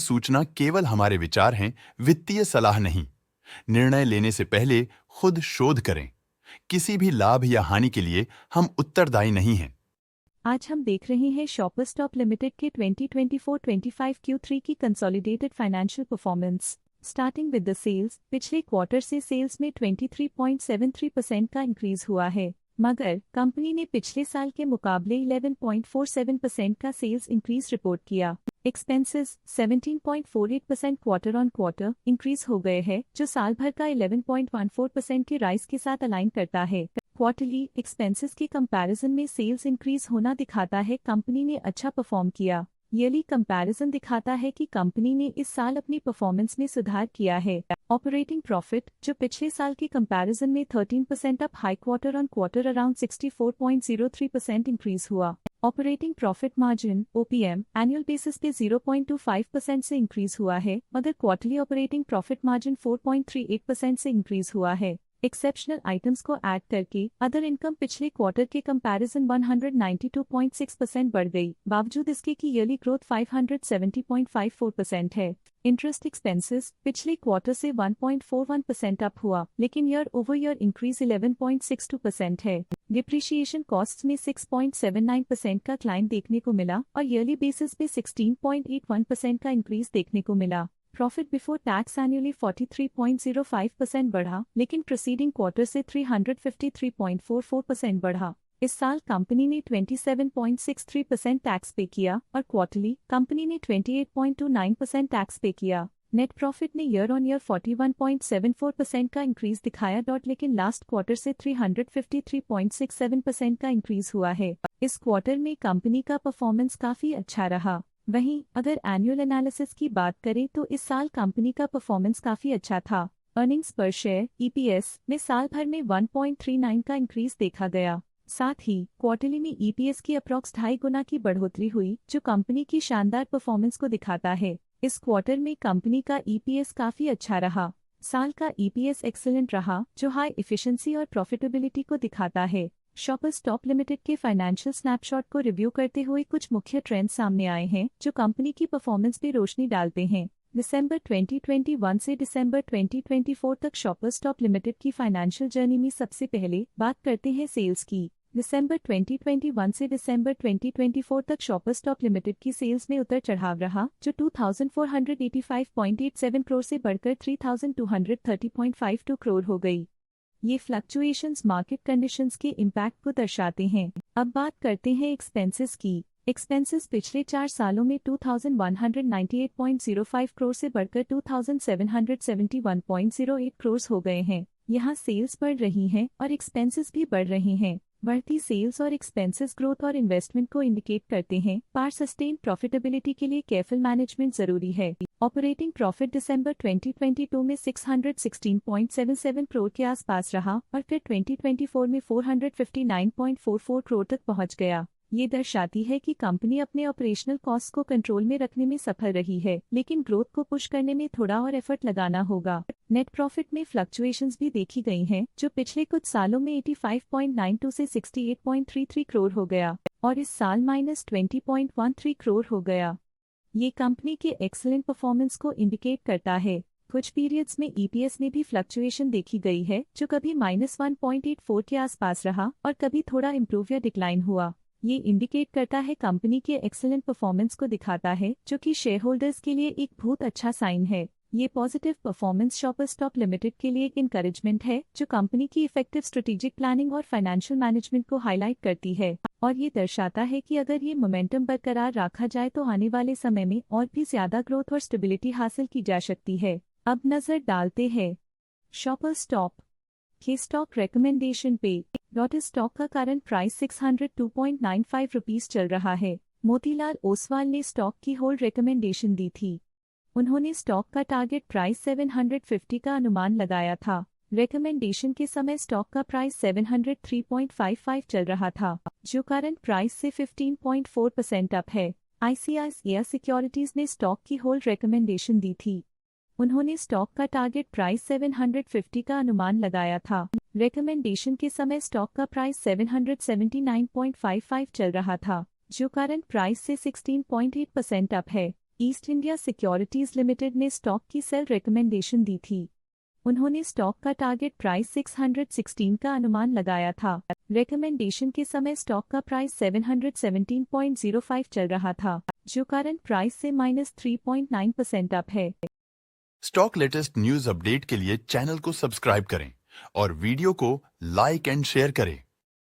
सूचना केवल हमारे विचार हैं, वित्तीय सलाह नहीं। निर्णय लेने से पहले खुद शोध करें। किसी भी लाभ या हानि के लिए हम उत्तरदायी नहीं हैं। आज हम देख रहे हैं शॉपर्स स्टॉप लिमिटेड के 2024-25 Q3 की consolidated financial performance. Starting with the sales, पिछले क्वार्टर से सेल्स में 23.73% का इंक्रीज हुआ है, मगर कंपनी ने पिछले साल के मुकाबले 11.47% का सेल्स इंक्रीज रिपोर्ट किया। Expenses 17.48% quarter on quarter increase हो गए हैं, जो साल भर का 11.14% के राइज के साथ अलाइन करता है। क्वार्टरली एक्सपेंसेस के कंपैरिजन में सेल्स इंक्रीज होना दिखाता है कंपनी ने अच्छा परफॉर्म किया। ईयरली कंपैरिजन दिखाता है कि कंपनी ने इस साल अपनी परफॉर्मेंस में सुधार किया है। ऑपरेटिंग प्रॉफिट, जो पिछले साल के कंपैरिजन में 13% up high quarter on quarter around 64.03% increase हुआ। Operating profit margin OPM annual basis पे 0.25% से इंक्रीज हुआ है, मगर क्वार्टरली ऑपरेटिंग प्रॉफिट मार्जिन 4.38% से इंक्रीज हुआ है। एक्सेप्शनल आइटम्स को ऐड करके अदर इनकम पिछले क्वार्टर के कंपैरिजन 192.6% बढ़ गई, बावजूद इसके कि ईयरली ग्रोथ 570.54% है। इंटरेस्ट एक्सपेंसेस पिछले क्वार्टर से 1.41% अप हुआ, लेकिन ईयर ओवर ईयर इंक्रीज 11.62% है। डिप्रिशिएशन कॉस्ट्स में 6.79% का क्लाइम देखने को मिला और ईयरली बेसिस पे 16.81% का इंक्रीज देखने को मिला। प्रॉफिट बिफोर टैक्स एनुअली 43.05% बढ़ा, लेकिन प्रीसीडिंग क्वार्टर से 353.44% बढ़ा। इस साल कंपनी ने 27.63% टैक्स पे किया और क्वार्टरली कंपनी ने 28.29% टैक्स पे किया। नेट प्रॉफिट ने ईयर ऑन ईयर 41.74% का इंक्रीज दिखाया, लेकिन लास्ट क्वार्टर से 353.67% का इंक्रीज हुआ है। इस क्वार्टर में कंपनी का परफॉर्मेंस काफी अच्छा रहा। वहीं अगर एनुअल एनालिसिस की बात करें तो इस साल कंपनी का परफॉर्मेंस काफी अच्छा था। अर्निंग्स पर शेयर EPS में साल भर में 1.39 का इंक्रीज देखा गया। साथ ही क्वार्टरली में EPS की अप्रॉक्स 2.5 गुना की बढ़ोतरी हुई, जो कंपनी की शानदार परफॉर्मेंस को दिखाता है। इस क्वार्टर में कंपनी का EPS काफी अच्छा रहा। साल का EPS एक्सीलेंट रहा, जो हाई एफिशिएंसी और प्रॉफिटेबिलिटी को दिखाता है। शॉपर्स स्टॉप लिमिटेड के फाइनेंशियल स्नैपशॉट को रिव्यू करते हुए कुछ मुख्य ट्रेंड्स सामने आए हैं, जो कंपनी की परफॉर्मेंस पे रोशनी डालते हैं। दिसंबर 2021 से दिसंबर 2024 तक शॉपर्स स्टॉप लिमिटेड की फाइनेंशियल जर्नी में सबसे पहले बात करते हैं सेल्स की। दिसंबर 2021 से दिसंबर 2024 तक शॉपर्स स्टॉप लिमिटेड की सेल्स में उतर चढ़ाव रहा, जो 2485.87 करोड़ से बढ़कर 3230.52 करोड़ हो गई। ये फ्लक्चुएशंस मार्केट कंडीशंस के इम्पैक्ट को दर्शाते हैं। अब बात करते हैं एक्सपेंसेस की। एक्सपेंसेस पिछले 4 सालों में 2198.05 करोड़ से बढ़कर 2771.08 करोड़ हो गए हैं। यहाँ सेल्स बढ़ रही हैं और एक्सपेंसेस भी बढ़ रहे हैं। बढ़ती सेल्स और एक्सपेंसेस ग्रोथ और इन्वेस्टमेंट को इंडिकेट करते हैं, पर सस्टेन प्रॉफिटेबिलिटी के लिए केयरफुल मैनेजमेंट जरूरी है। ऑपरेटिंग प्रॉफिट दिसंबर 2022 में 616.77 करोड़ के आसपास रहा और फिर 2024 में 459.44 करोड़ तक पहुंच गया। ये दर्शाती है कि कंपनी अपने ऑपरेशनल कॉस्ट को कंट्रोल में रखने में सफल रही है, लेकिन ग्रोथ को पुश करने में थोड़ा और एफर्ट लगाना होगा। नेट प्रॉफिट में फ्लक्चुएशंस भी देखी गई हैं, जो पिछले कुछ सालों में 85.92 से 68.33 करोड़ हो गया और इस साल -20.13 करोड़ हो गया। ये कंपनी के एक्सीलेंट परफॉर्मेंस को इंडिकेट करता है। कुछ पीरियड्स में EPS में भी फ्लक्चुएशन देखी गई है, जो कभी -1.84 के आसपास रहा और कभी थोड़ा इम्प्रूव या डिक्लाइन हुआ। ये इंडिकेट करता है कंपनी के एक्सीलेंट परफॉर्मेंस को दिखाता है, जो कि शेयर होल्डर्स के लिए एक बहुत अच्छा साइन है। ये positive performance shoppers stop limited के लिए एक इंकरेजमेंट है, जो कंपनी की इफेक्टिव स्ट्रेटेजिक प्लानिंग और फाइनेंशियल मैनेजमेंट को हाईलाइट करती है और ये दर्शाता है कि अगर ये मोमेंटम बरकरार रखा जाए तो आने वाले समय में और भी ज्यादा ग्रोथ और स्टेबिलिटी हासिल की जा सकती है। अब नजर डालते हैं शॉपर्स स्टॉप के स्टॉक रिकमेंडेशन पे। इस स्टॉक का करंट प्राइस 602.95 रुपीस चल रहा है। मोतीलाल ओसवाल ने स्टॉक की होल्ड रिकमेंडेशन दी थी। उन्होंने स्टॉक का टारगेट प्राइस 750 का अनुमान लगाया था। रिकमेंडेशन के समय स्टॉक का प्राइस 703.55 चल रहा था, जो करंट प्राइस से 15.4% अप है। ICICI सिक्योरिटीज ने स्टॉक की होल्ड रिकमेंडेशन दी थी। उन्होंने स्टॉक का टारगेट प्राइस 750 का अनुमान लगाया था। रिकमेंडेशन के समय स्टॉक का प्राइस 779.55 चल रहा था, जो करंट प्राइस से 16.8% अप है। ईस्ट इंडिया सिक्योरिटीज लिमिटेड ने स्टॉक की सेल रिकमेंडेशन दी थी। उन्होंने स्टॉक का टारगेट प्राइस 616 का अनुमान लगाया था। रिकमेंडेशन के समय स्टॉक का प्राइस 717.05 चल रहा था, जो करंट प्राइस से -3.9% अप है। स्टॉक लेटेस्ट न्यूज अपडेट के लिए चैनल को सब्सक्राइब करें और वीडियो को लाइक एंड शेयर करें।